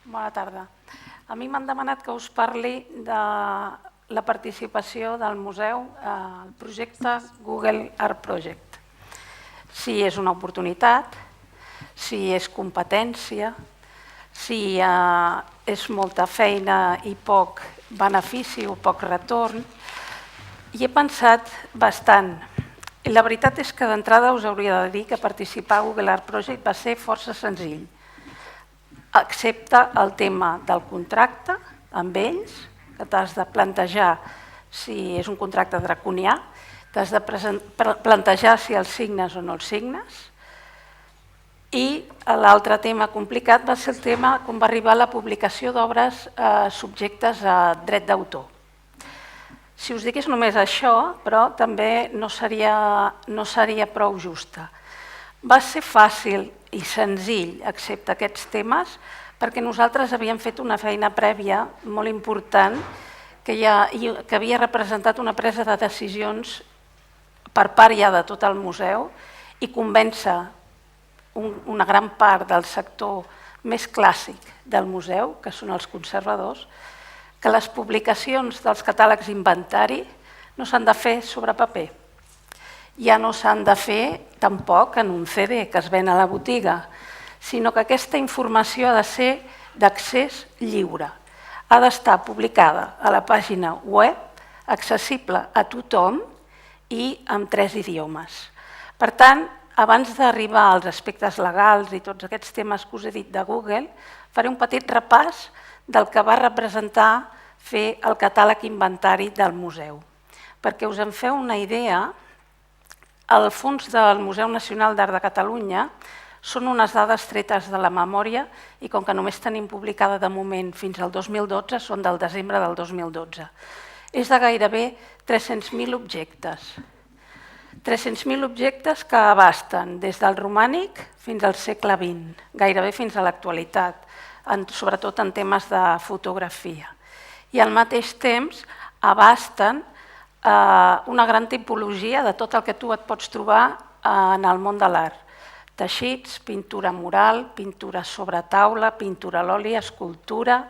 Bona tarda. A mi m'han demanat que us parli de la participació del museu al projecte Google Art Project. Si és una oportunitat, si és competència, si és molta feina i poc benefici o poc retorn. I he pensat bastant. I la veritat és que d'entrada us hauria de dir que participar a Google Art Project va ser força senzill, excepte el tema del contracte amb ells, que t'has de plantejar si és un contracte draconià, t'has de plantejar si el signes o no el signes, i l'altre tema complicat va ser el tema com va arribar la publicació d'obres subjectes a dret d'autor. Si us digués només això, però també no seria prou justa. Va ser fàcil i senzill, excepte aquests temes, perquè nosaltres havíem fet una feina prèvia molt important que havia representat una presa de decisions per part ja de tot el museu i convèncer una gran part del sector més clàssic del museu, que són els conservadors, que les publicacions dels catàlegs inventari no s'han de fer sobre paper. Ja no s'han de fer tampoc en un CD que es ven a la botiga, sinó que aquesta informació ha de ser d'accés lliure. Ha d'estar publicada a la pàgina web, accessible a tothom i en 3 idiomes. Per tant, abans d'arribar als aspectes legals i tots aquests temes que us he dit de Google, faré un petit repàs del que va representar fer el catàleg inventari del museu. Perquè us en feu una idea, el fons del Museu Nacional d'Art de Catalunya són unes dades tretes de la memòria i com que només tenim publicada de moment fins al 2012, són del desembre del 2012. És de gairebé 300.000 objectes. 300.000 objectes que abasten des del romànic fins al segle XX, gairebé fins a l'actualitat, sobretot en temes de fotografia. I al mateix temps abasten una gran tipologia de tot el que tu et pots trobar en el món de l'art. Teixits, pintura mural, pintura sobre taula, pintura a l'oli, escultura,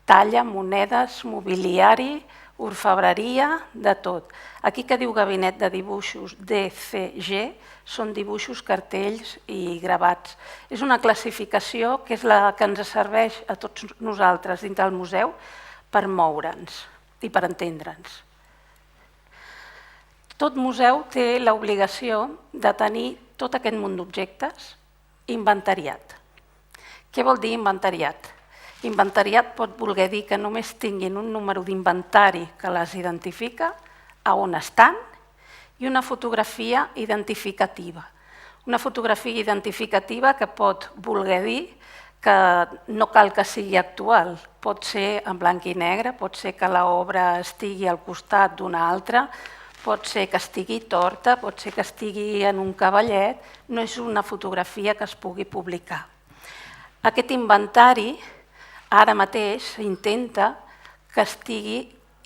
talla, monedes, mobiliari, orfebreria, de tot. Aquí que diu gabinet de dibuixos DCG són dibuixos, cartells i gravats. És una classificació que és la que ens serveix a tots nosaltres dins del museu per moure'ns i per entendre'ns. Tot museu té l'obligació de tenir tot aquest munt d'objectes inventariat. Què vol dir inventariat? Inventariat pot voler dir que només tinguin un número d'inventari que les identifica, a on estan, i una fotografia identificativa. Una fotografia identificativa que pot voler dir que no cal que sigui actual, pot ser en blanc i negre, pot ser que l'obra estigui al costat d'una altra, pot ser que estigui torta, pot ser que estigui en un cavallet, no és una fotografia que es pugui publicar. Aquest inventari ara mateix s'intenta que estigui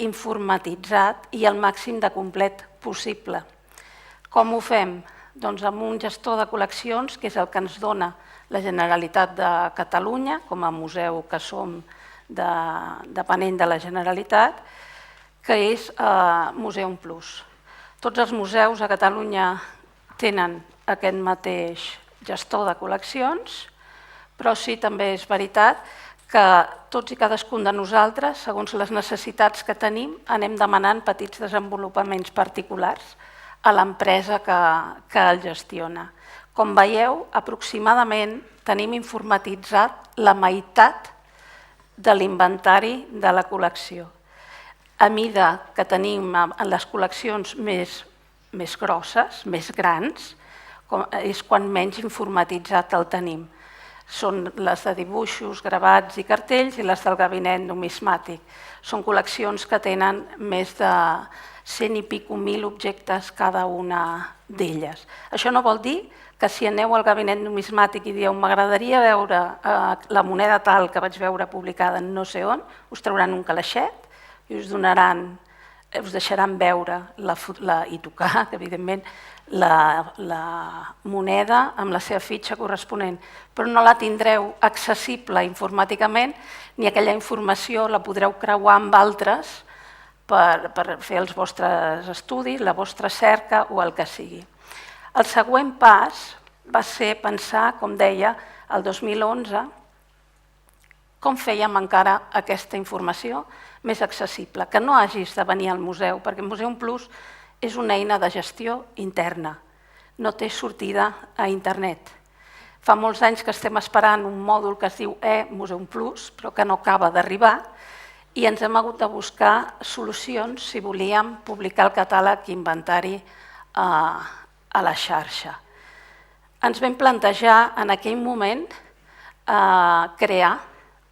informatitzat i al màxim de complet possible. Com ho fem? Doncs amb un gestor de col·leccions, que és el que ens dona la Generalitat de Catalunya, com a museu que som depenent de la Generalitat, que és Museum Plus. Tots els museus a Catalunya tenen aquest mateix gestor de col·leccions, però sí també és veritat que tots i cadascun de nosaltres, segons les necessitats que tenim, anem demanant petits desenvolupaments particulars a l'empresa que el gestiona. Com veieu, aproximadament tenim informatitzat la meitat de l'inventari de la col·lecció. A mida que tenim en les col·leccions més grosses, més grans, és quan menys informatitzat el tenim. Són les de dibuixos, gravats i cartells i les del gabinet numismàtic. Són col·leccions que tenen més de 100 i pico mil objectes cada una d'elles. Això no vol dir que si aneu al gabinet numismàtic i dieu m'agradaria veure la moneda tal que vaig veure publicada en no sé on, us trauran un calaixet i us donaran us deixaran veure i tocar, evidentment, la moneda amb la seva fitxa corresponent, però no la tindreu accessible informàticament ni aquella informació la podreu creuar amb altres per fer els vostres estudis, la vostra cerca o el que sigui. El següent pas va ser pensar, com deia, el 2011, com fèiem encara aquesta informació més accessible, que no hagis de venir al museu, perquè Museum Plus és una eina de gestió interna, no té sortida a internet. Fa molts anys que estem esperant un mòdul que es diu Museum Plus, però que no acaba d'arribar, i ens hem hagut de buscar solucions si volíem publicar el catàleg inventari a la xarxa. Ens vam plantejar en aquell moment crear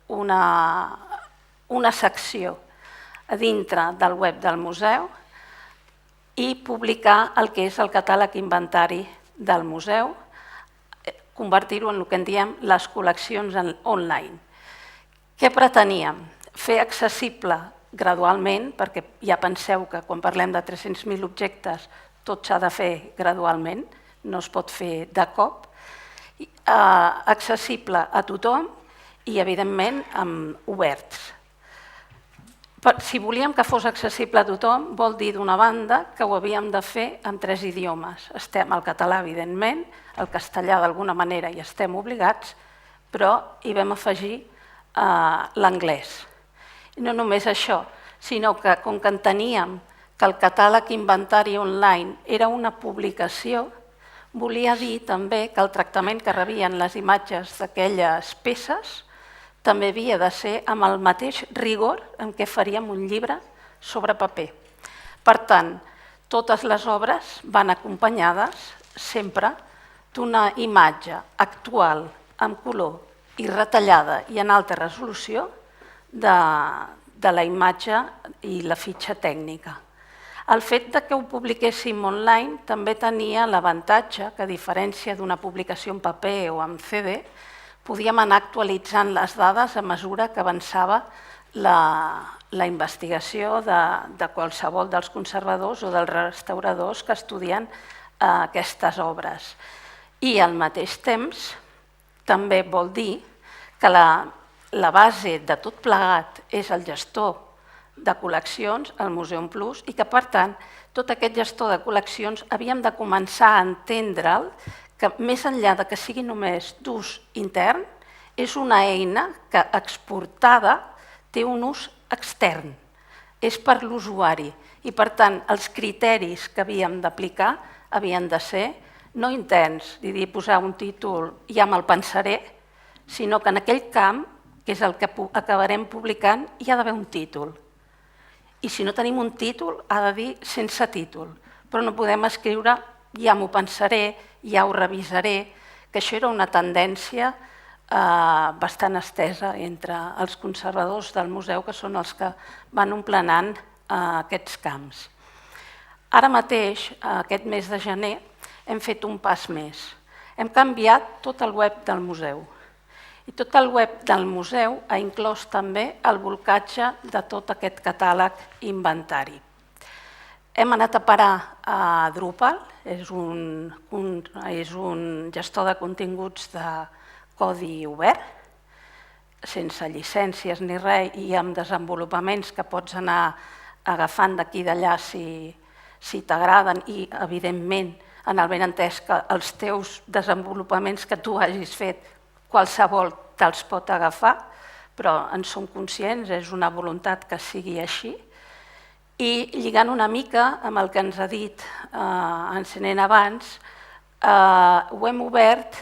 una secció a dintre del web del museu i publicar el que és el catàleg inventari del museu, convertir-ho en el que en diem les col·leccions online. Què preteníem? Fer accessible gradualment, perquè ja penseu que quan parlem de 300.000 objectes tot s'ha de fer gradualment, no es pot fer de cop, accessible a tothom i, evidentment, oberts. Si volíem que fos accessible a tothom, vol dir, d'una banda, que ho havíem de fer en 3 idiomes. Estem al català, evidentment, el castellà d'alguna manera hi estem obligats, però hi vam afegir l'anglès. I no només això, sinó que com que enteníem que el catàleg inventari online era una publicació, volia dir també que el tractament que rebien les imatges d'aquelles peces també havia de ser amb el mateix rigor en què faríem un llibre sobre paper. Per tant, totes les obres van acompanyades sempre d'una imatge actual, amb color i retallada i en alta resolució de la imatge i la fitxa tècnica. El fet que ho publiquéssim online també tenia l'avantatge que, a diferència d'una publicació en paper o en CD, podíem anar actualitzant les dades a mesura que avançava la investigació de qualsevol dels conservadors o dels restauradors que estudien aquestes obres. I al mateix temps també vol dir que la base de tot plegat és el gestor de col·leccions, el Museum Plus, i que, per tant, tot aquest gestor de col·leccions havíem de començar a entendre'l que, més enllà de que sigui només d'ús intern, és una eina que, exportada, té un ús extern. És per l'usuari i, per tant, els criteris que havíem d'aplicar havien de ser no interns, dir, posar un títol i ja me'l pensaré, sinó que en aquell camp, que és el que acabarem publicant, hi ha d'haver un títol. I si no tenim un títol, ha de dir sense títol. Però no podem escriure ja m'ho pensaré, ja ho revisaré, que això era una tendència bastant estesa entre els conservadors del museu, que són els que van emplenant aquests camps. Ara mateix, aquest mes de gener, hem fet un pas més. Hem canviat tot el web del museu. I tot el web del museu ha inclòs també el bolcatge de tot aquest catàleg inventari. Hem anat a parar a Drupal, és un gestor de continguts de codi obert, sense llicències ni res i amb desenvolupaments que pots anar agafant d'aquí i d'allà si t'agraden i, evidentment, en el benentès que els teus desenvolupaments que tu hagis fet qualsevol te'ls pot agafar, però en som conscients, és una voluntat que sigui així. I lligant una mica amb el que ens ha dit en Senén abans, ho hem obert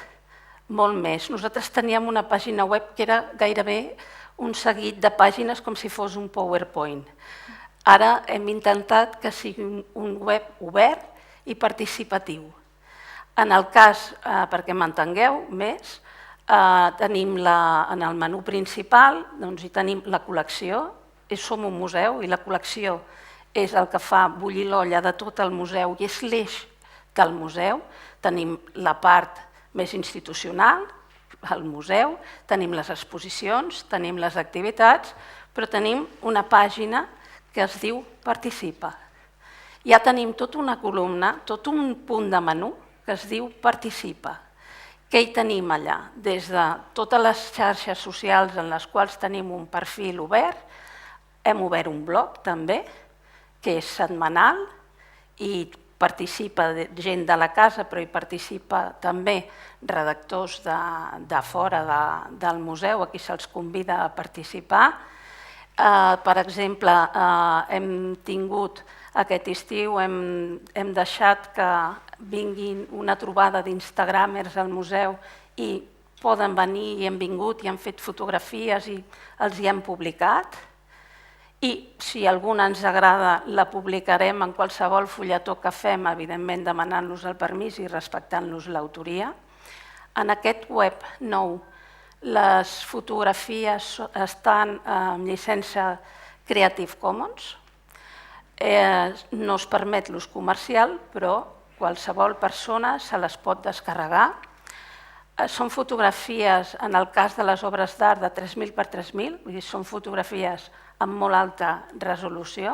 molt més. Nosaltres teníem una pàgina web que era gairebé un seguit de pàgines com si fos un PowerPoint. Ara hem intentat que sigui un web obert i participatiu. En el cas, perquè m'entengueu més, tenim en el menú principal, hi tenim la col·lecció, som un museu i la col·lecció és el que fa bullir l'olla de tot el museu i és l'eix del museu. Tenim la part més institucional, el museu, tenim les exposicions, tenim les activitats, però tenim una pàgina que es diu Participa. Ja tenim tota una columna, tot un punt de menú que es diu Participa. Què hi tenim allà? Des de totes les xarxes socials en les quals tenim un perfil obert, hem obert un blog també, que és setmanal i participa gent de la casa, però hi participa també redactors de fora del museu, a qui se'ls convida a participar. Per exemple, hem tingut aquest estiu, hem deixat que vinguin una trobada d'instagramers al museu i poden venir i han vingut i han fet fotografies i els hi hem publicat. I si alguna ens agrada la publicarem en qualsevol fulletó que fem, evidentment demanant-los el permís i respectant-los l'autoria. En aquest web nou les fotografies estan amb llicència Creative Commons, no es permet l'ús comercial, però qualsevol persona se les pot descarregar. Són fotografies, en el cas de les obres d'art, de 3.000 per 3.000, vull dir, són fotografies amb molt alta resolució.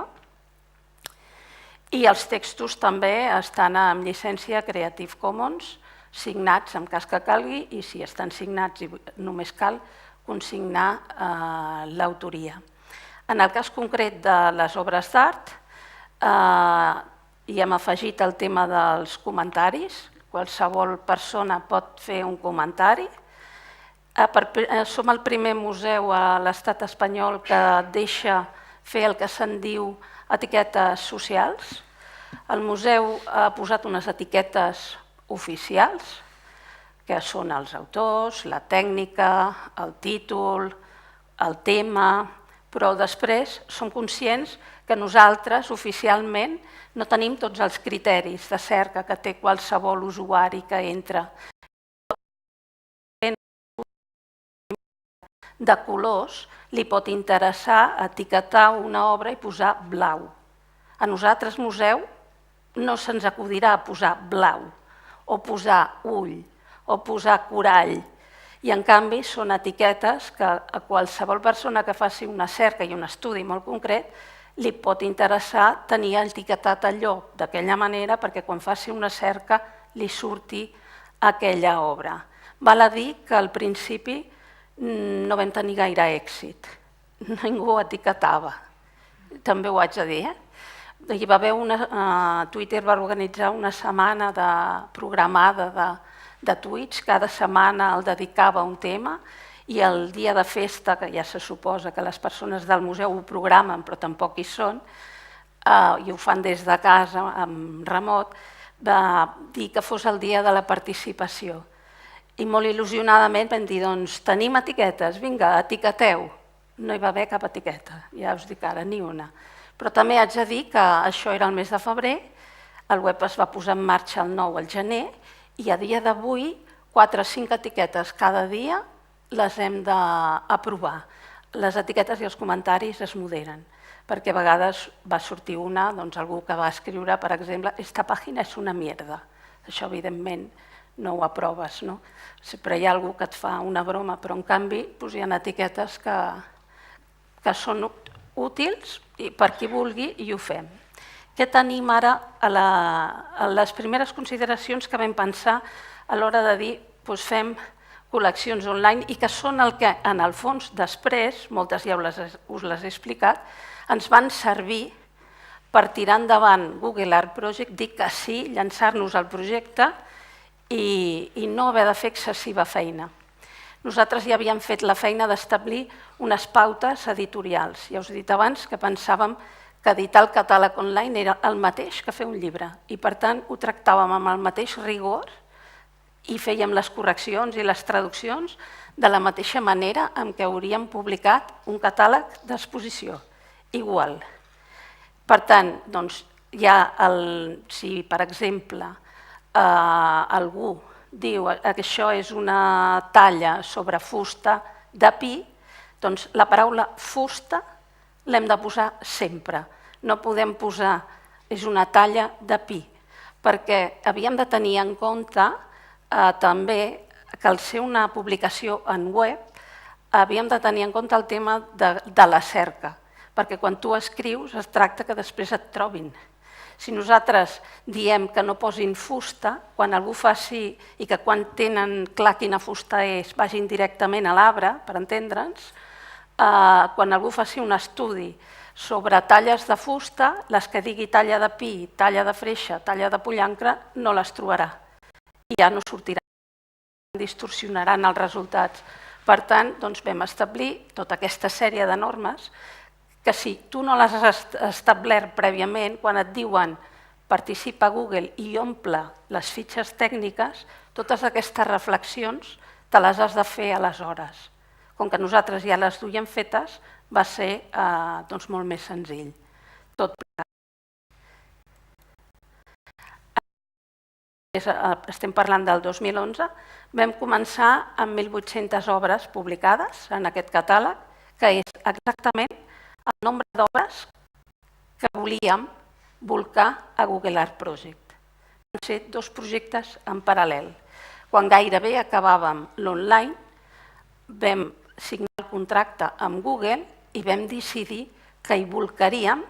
I els textos també estan amb llicència Creative Commons, signats en cas que calgui, i si estan signats només cal consignar l'autoria. En el cas concret de les obres d'art, hi hem afegit el tema dels comentaris. Qualsevol persona pot fer un comentari. Som el primer museu a l'estat espanyol que deixa fer el que se'n diu etiquetes socials. El museu ha posat unes etiquetes oficials, que són els autors, la tècnica, el títol, el tema, però després som conscients que nosaltres oficialment no tenim tots els criteris de cerca que té qualsevol usuari que entra. De colors li pot interessar etiquetar una obra i posar blau. A nosaltres, museu, no se'ns acudirà posar blau o posar ull o posar corall. I en canvi són etiquetes que a qualsevol persona que faci una cerca i un estudi molt concret li pot interessar tenir etiquetat allò d'aquella manera perquè quan faci una cerca li surti aquella obra. Val a dir que al principi no vam tenir gaire èxit, ningú etiquetava, també ho haig de dir. Hi va haver Twitter va organitzar una setmana programada de tuits, cada setmana el dedicava a un tema i el dia de festa, que ja se suposa que les persones del museu ho programen però tampoc hi són, i ho fan des de casa, amb remot, va dir que fos el dia de la participació. I molt il·lusionadament vam dir, doncs tenim etiquetes, vinga, etiqueteu. No hi va haver cap etiqueta, ja us dic ara, ni una. Però també haig de dir que això era el mes de febrer, el web es va posar en marxa el 9 al gener i a dia d'avui 4 o 5 etiquetes cada dia les hem d'aprovar. Les etiquetes i els comentaris es moderen, perquè a vegades va sortir una, doncs algú que va escriure, per exemple, «Esta pàgina és una mierda». Això, evidentment, no ho aproves, no? Sempre hi ha algú que et fa una broma, però en canvi hi ha etiquetes que són útils per qui vulgui i ho fem. Què tenim ara a les primeres consideracions que vam pensar a l'hora de dir fem col·leccions online i que són el que en el fons després, moltes ja us les he explicat, ens van servir per tirar endavant Google Art Project, dir que sí, llançar-nos al projecte i no haver de fer excessiva feina. Nosaltres ja havíem fet la feina d'establir unes pautes editorials. Ja us he dit abans que pensàvem que editar el catàleg online era el mateix que fer un llibre i per tant ho tractàvem amb el mateix rigor i fèiem les correccions i les traduccions de la mateixa manera en què hauríem publicat un catàleg d'exposició, igual. Per tant, si per exemple algú diu que això és una talla sobre fusta de pi, doncs la paraula fusta l'hem de posar sempre. No podem posar és una talla de pi, perquè havíem de tenir en compte també que al ser una publicació en web havíem de tenir en compte el tema de la cerca, perquè quan tu escrius es tracta que després et trobin. Si nosaltres diem que no posin fusta, quan algú faci i que quan tenen clar quina fusta és vagin directament a l'arbre, per entendre'ns, quan algú faci un estudi sobre talles de fusta, les que digui talla de pi, talla de freixa, talla de pollancre, no les trobarà i ja no sortiran, distorsionaran els resultats. Per tant, vam establir tota aquesta sèrie de normes que si tu no les has establert prèviament, quan et diuen participa a Google i omple les fitxes tècniques, totes aquestes reflexions te les has de fer aleshores. Com que nosaltres ja les duiem fetes, va ser molt més senzill. Estem parlant del 2011, vam començar amb 1.800 obres publicades en aquest catàleg, que és exactament el nombre d'obres que volíem volcar a Google Art Project. Van ser 2 projectes en paral·lel. Quan gairebé acabàvem l'online, vam signar el contracte amb Google i vam decidir que hi volcaríem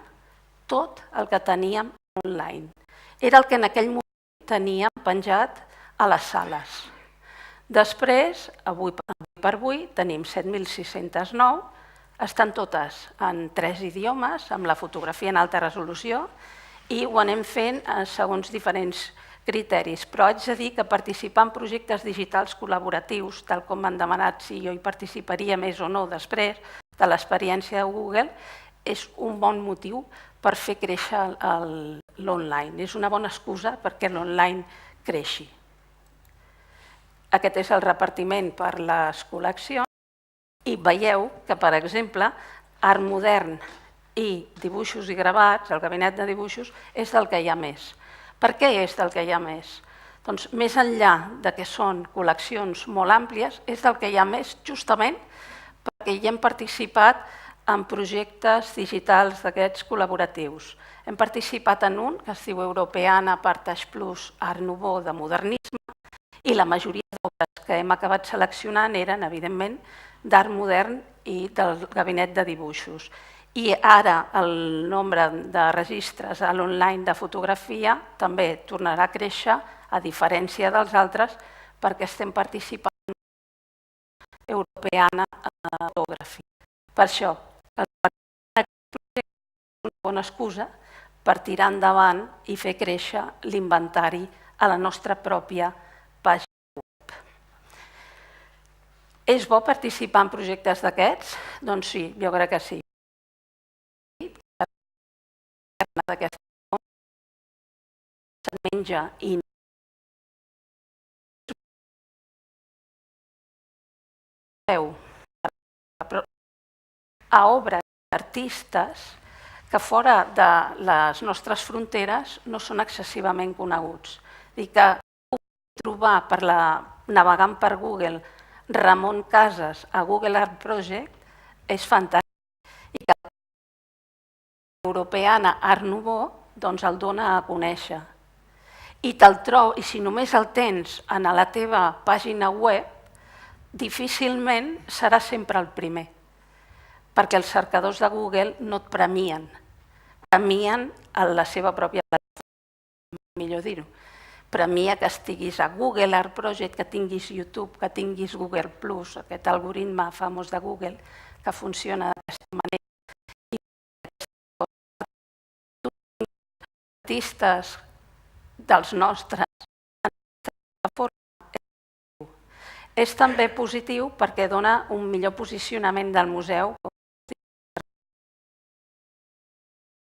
tot el que teníem online. Era el que en aquell moment teníem penjat a les sales. Després, avui per avui, tenim 7.609, estan totes en 3 idiomes, amb la fotografia en alta resolució, i ho anem fent segons diferents criteris. Però haig de dir que participar en projectes digitals col·laboratius, tal com m'han demanat si jo hi participaria més o no després de l'experiència de Google, és un bon motiu per fer créixer l'online. És una bona excusa perquè l'online creixi. Aquest és el repartiment per les col·leccions i veieu que, per exemple, art modern i dibuixos i gravats, el gabinet de dibuixos, és del que hi ha més. Per què és del que hi ha més? Doncs més enllà de que són col·leccions molt àmplies, és del que hi ha més justament perquè hi hem participat en projectes digitals d'aquests col·laboratius. Hem participat en un que es diu Europeana Partage Plus Art Nouveau de Modernisme i la majoria d'obres que hem acabat seleccionant eren, evidentment, d'art modern i del gabinet de dibuixos. I ara el nombre de registres a l'online de fotografia també tornarà a créixer, a diferència dels altres, perquè estem participant en Europeana Fotografia. Per això, aquest projecte és una bona excusa per tirar endavant i fer créixer l'inventari a la nostra pròpia pàgina web. És bo participar en projectes d'aquests? Doncs sí, jo crec que sí. Se menja i a obres d'artistes que fora de les nostres fronteres no són excessivament coneguts. I que trobar navegant per Google Ramon Casas a Google Art Project és fantàstic. I que Europeana Art Nouveau el dona a conèixer. I si només el tens a la teva pàgina web, difícilment serà sempre el primer, perquè els cercadors de Google no et premien, premien a la seva pròpia plataforma, millor dir-ho. Premia que estiguis a Google Art Project, que tinguis YouTube, que tinguis Google+, aquest algoritme famós de Google que funciona d'aquesta manera. Artistes dels nostres és també positiu perquè dona un millor posicionament del museu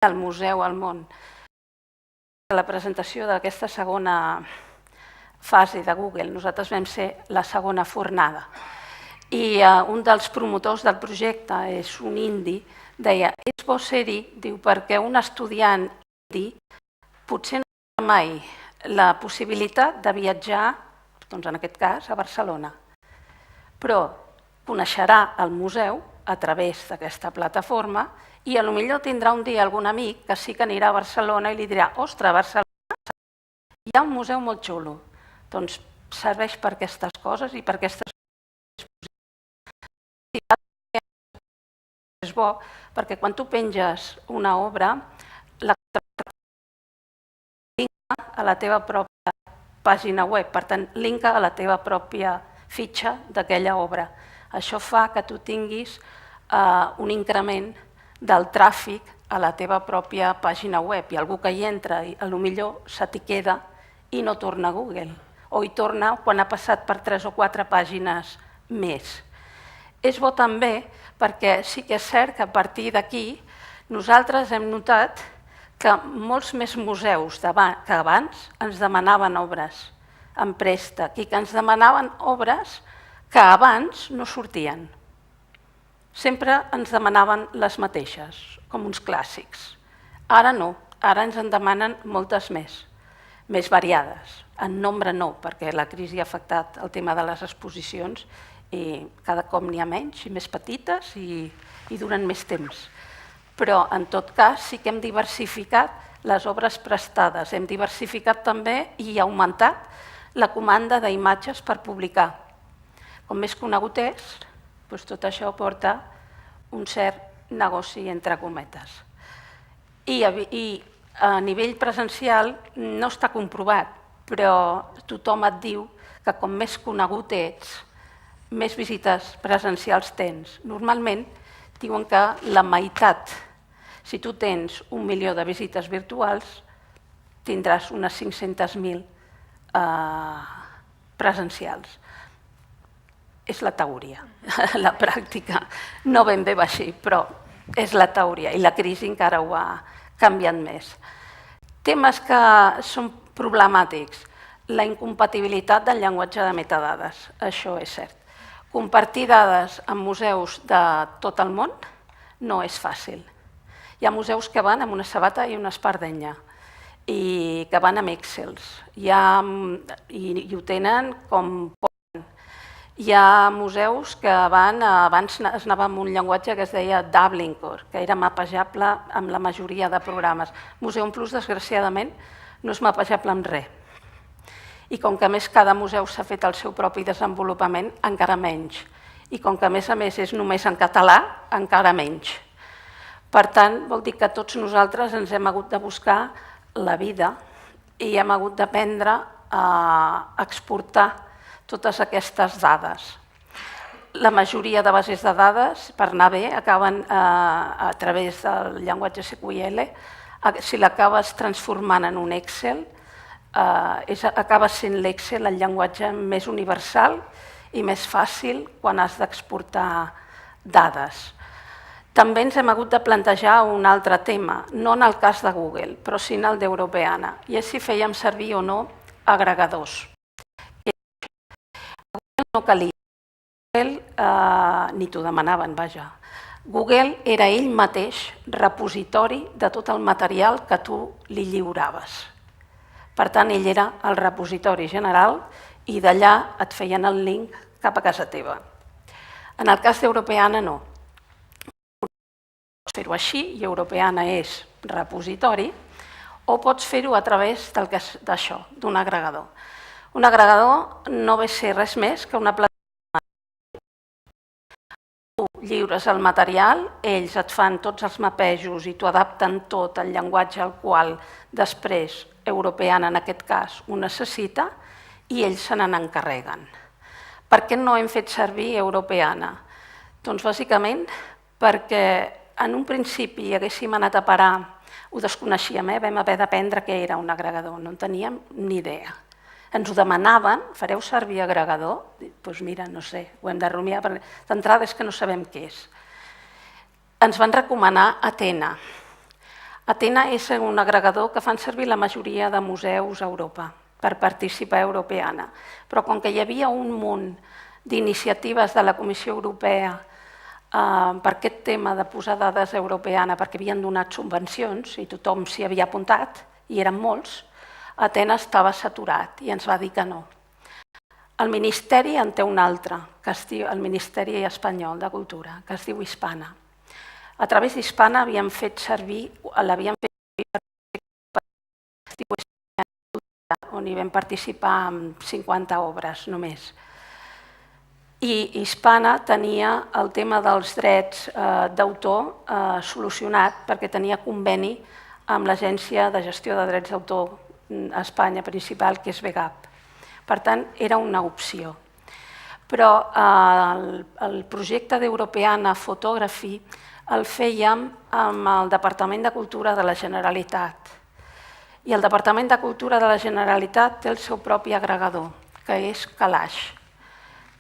al món. La presentació d'aquesta segona fase de Google, nosaltres vam ser la segona fornada. I un dels promotors del projecte és un indi, deia, és bo ser-hi, diu, perquè un estudiant indi potser no tindrà mai la possibilitat de viatjar, doncs en aquest cas, a Barcelona, però coneixerà el museu a través d'aquesta plataforma i potser tindrà un dia algun amic que sí que anirà a Barcelona i li dirà, ostres, a Barcelona hi ha un museu molt xulo. Doncs serveix per aquestes coses i per aquestes coses. És bo perquè quan tu penges una obra, la linka a la teva pròpia pàgina web, per tant, linka a la teva pròpia fitxa d'aquella obra. Això fa que tu tinguis un increment del tràfic a la teva pròpia pàgina web i algú que hi entra, potser se t'hi queda i no torna a Google, o hi torna quan ha passat per 3 o 4 pàgines més. És bo també perquè sí que és cert que a partir d'aquí nosaltres hem notat que molts més museus que abans ens demanaven obres en préstec i que ens demanaven obres que abans no sortien. Sempre ens demanaven les mateixes, com uns clàssics. Ara no, ara ens en demanen moltes més variades. En nombre no, perquè la crisi ha afectat el tema de les exposicions i cada cop n'hi ha menys i més petites i duren més temps. Però en tot cas sí que hem diversificat les obres prestades, hem diversificat també i augmentat la comanda d'imatges per publicar. Com més conegut és, tot això porta un cert negoci entre cometes. I a nivell presencial no està comprovat, però tothom et diu que com més conegut ets, més visites presencials tens. Normalment diuen que la meitat, si tu tens 1 milió de visites virtuals, tindràs unes 500.000 presencials. És la teoria, la pràctica no ben bé va així, però és la teoria i la crisi encara ho ha canviat més. Temes que són problemàtics, la incompatibilitat del llenguatge de metadades, això és cert. Compartir dades amb museus de tot el món no és fàcil. Hi ha museus que van amb una sabata i una espardenya i que van amb Excels i ho tenen com poden. Hi ha museus que abans es anava amb un llenguatge que es deia Dublin Core, que era mapejable amb la majoria de programes. Museum Plus, desgraciadament, no és mapejable amb res. I com que a més cada museu s'ha fet el seu propi desenvolupament, encara menys. I com que a més és només en català, encara menys. Per tant, vol dir que tots nosaltres ens hem hagut de buscar la vida i hem hagut d'aprendre a exportar totes aquestes dades. La majoria de bases de dades, per anar bé, acaben a través del llenguatge SQL. Si l'acabes transformant en un Excel, acaba sent l'Excel el llenguatge més universal i més fàcil quan has d'exportar dades. També ens hem hagut de plantejar un altre tema, no en el cas de Google, però sí en el d'Europeana, i és si fèiem servir o no agregadors. A Google no calia, ni t'ho demanaven, vaja. Google era ell mateix repositori de tot el material que tu li lliuraves. Per tant, ell era el repositori general i d'allà et feien el link cap a casa teva. En el cas d'Europeana no. Pots fer-ho així, i Europeana és repositori, o pots fer-ho a través d'això, d'un agregador. Un agregador no ve a ser res més que una plataforma. Tu lliures el material, ells et fan tots els mapejos i t'ho adapten tot al llenguatge al qual després Europeana, en aquest cas, ho necessita i ells se n'encarreguen. Per què no hem fet servir Europeana? Doncs bàsicament perquè en un principi haguéssim anat a parar, ho desconeixíem, vam haver d'aprendre què era un agregador, no en teníem ni idea. Ens ho demanaven, fareu servir agregador? Doncs mira, no sé, ho hem de rumiar, perquè d'entrada és que no sabem què és. Ens van recomanar Athena. Athena és un agregador que fan servir la majoria de museus a Europa per participar a Europeana, però com que hi havia un munt d'iniciatives de la Comissió Europea per aquest tema de posar dades a Europeana, perquè havien donat subvencions i tothom s'hi havia apuntat, i eren molts, Athena estava saturat i ens va dir que no. El Ministeri en té un altre, que es diu el Ministeri Espanyol de Cultura, que es diu Hispana. A través d'Hispana l'havíem fet servir on hi vam participar amb 50 obres només. i Hispana tenia el tema dels drets d'autor solucionat perquè tenia conveni amb l'Agència de Gestió de Drets d'Autor a Espanya principal, que és VGAP. Per tant, era una opció. Però el projecte d'Europeana Photography el fèiem amb el Departament de Cultura de la Generalitat. I el Departament de Cultura de la Generalitat té el seu propi agregador, que és Calaix.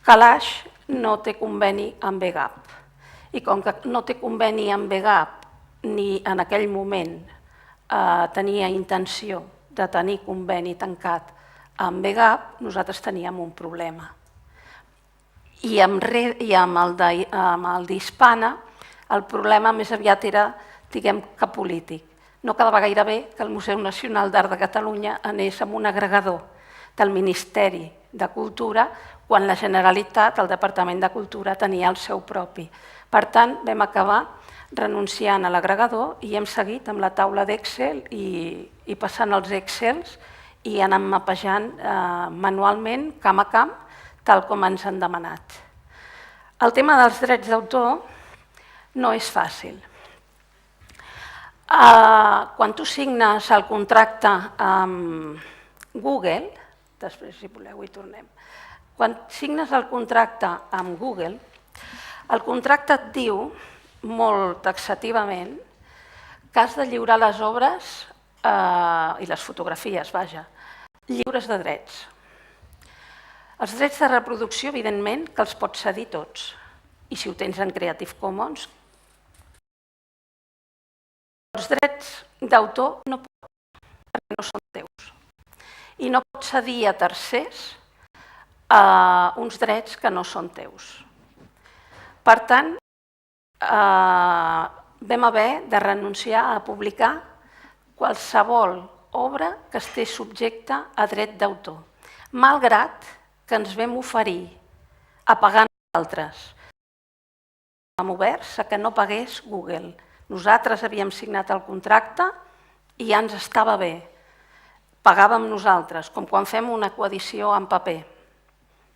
Calaix no té conveni amb VGAP. I com que no té conveni amb VGAP, ni en aquell moment tenia intenció de tenir conveni tancat amb VGAP, nosaltres teníem un problema. I amb el d'Hispana, el problema més aviat era, diguem que polític. No quedava gaire bé que el Museu Nacional d'Art de Catalunya anés amb un agregador del Ministeri de Cultura quan la Generalitat, el Departament de Cultura, tenia el seu propi. Per tant, vam acabar renunciant a l'agregador i hem seguit amb la taula d'Excel i passant els Excels i anant mapejant manualment, camp a camp, tal com ens han demanat. El tema dels drets d'autor no és fàcil. Quan tu signes el contracte amb Google, després si voleu hi tornem, quan signes el contracte amb Google, el contracte et diu molt taxativament que has de lliurar les obres i les fotografies, vaja, lliures de drets. Els drets de reproducció, evidentment, que els pots cedir tots. I si ho tens en Creative Commons, els drets d'autor no pots, perquè no són teus. I no pots cedir a tercers uns drets que no són teus. Per tant, vam haver de renunciar a publicar qualsevol obra que estés subjecta a dret d'autor, malgrat que ens vam oferir a pagar nosaltres. Vam oberts a que no pagués Google. Nosaltres havíem signat el contracte i ja ens estava bé. Pagàvem nosaltres, com quan fem una coedició en paper.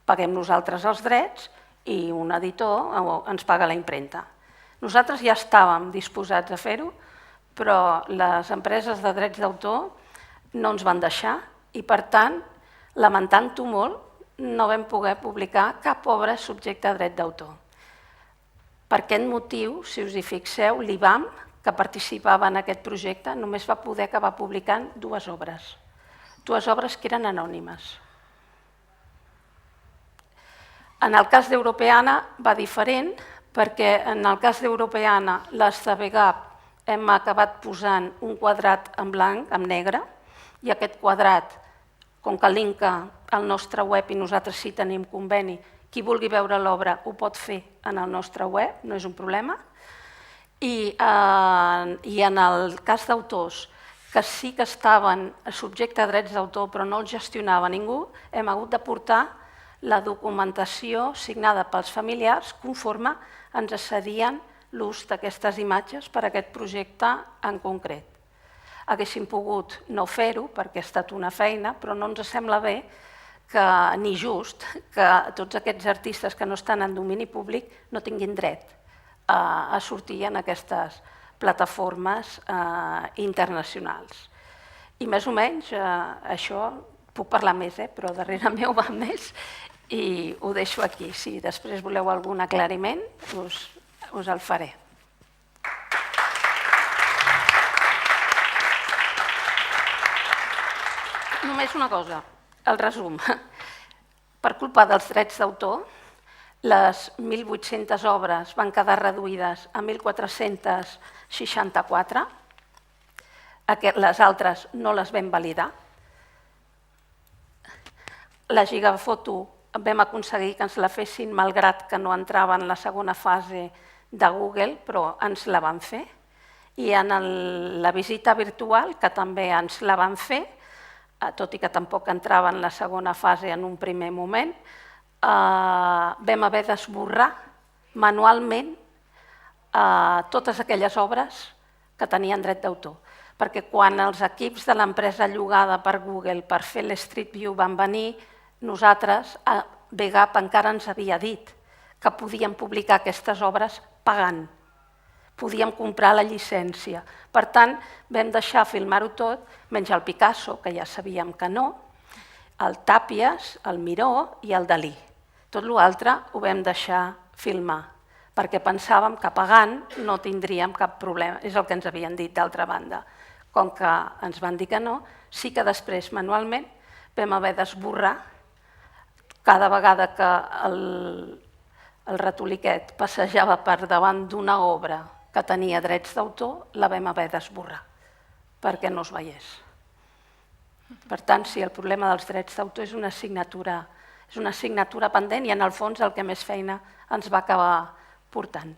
Paguem nosaltres els drets i un editor ens paga la impremta. Nosaltres ja estàvem disposats a fer-ho, però les empreses de drets d'autor no ens van deixar i, per tant, lamentant-ho molt, no vam poder publicar cap obra subjecte a dret d'autor. Per aquest motiu, si us hi fixeu, l'IBAM, que participava en aquest projecte, només va poder acabar publicant dues obres que eren anònimes. En el cas d'Europeana va diferent, perquè en el cas d'Europeana, les de VGAP hem acabat posant un quadrat en blanc, en negre, i aquest quadrat, com que linka al nostre web i nosaltres sí tenim conveni, qui vulgui veure l'obra ho pot fer en el nostre web, no és un problema. I en el cas d'autors que sí que estaven subjectes a drets d'autor però no els gestionava ningú, hem hagut de portar la documentació signada pels familiars conforme ens cedien l'ús d'aquestes imatges per a aquest projecte en concret. Haguéssim pogut no fer-ho perquè ha estat una feina, però no ens sembla bé ni just que tots aquests artistes que no estan en domini públic no tinguin dret a sortir en aquestes plataformes internacionals. I més o menys això, puc parlar més, però darrere meu va més i ho deixo aquí. Si després voleu algun aclariment, us el faré. Només una cosa, el resum. Per culpa dels drets d'autor, les 1.800 obres van quedar reduïdes a 1.464, les altres no les vam validar. La gigafoto vam aconseguir que ens la fessin malgrat que no entrava en la segona fase de Google, però ens la van fer. I en la visita virtual, que també ens la van fer, tot i que tampoc entrava en la segona fase en un primer moment, vam haver d'esborrar manualment totes aquelles obres que tenien dret d'autor. Perquè quan els equips de l'empresa llogada per Google per fer l'Street View van venir, nosaltres BGAP encara ens havia dit que podíem publicar aquestes obres pagant. Podíem comprar la llicència. Per tant, vam deixar filmar-ho tot, menys el Picasso, que ja sabíem que no, el Tàpies, el Miró i el Dalí. Tot l'altre ho vam deixar filmar, perquè pensàvem que pagant no tindríem cap problema. És el que ens havien dit d'altra banda. Com que ens van dir que no, sí que després manualment vam haver d'esborrar cada vegada que el ratoliquet passejava per davant d'una obra que tenia drets d'autor, la vam haver d'esborrar perquè no es veiés. Per tant, sí, el problema dels drets d'autor és una assignatura pendent i en el fons el que més feina ens va acabar portant.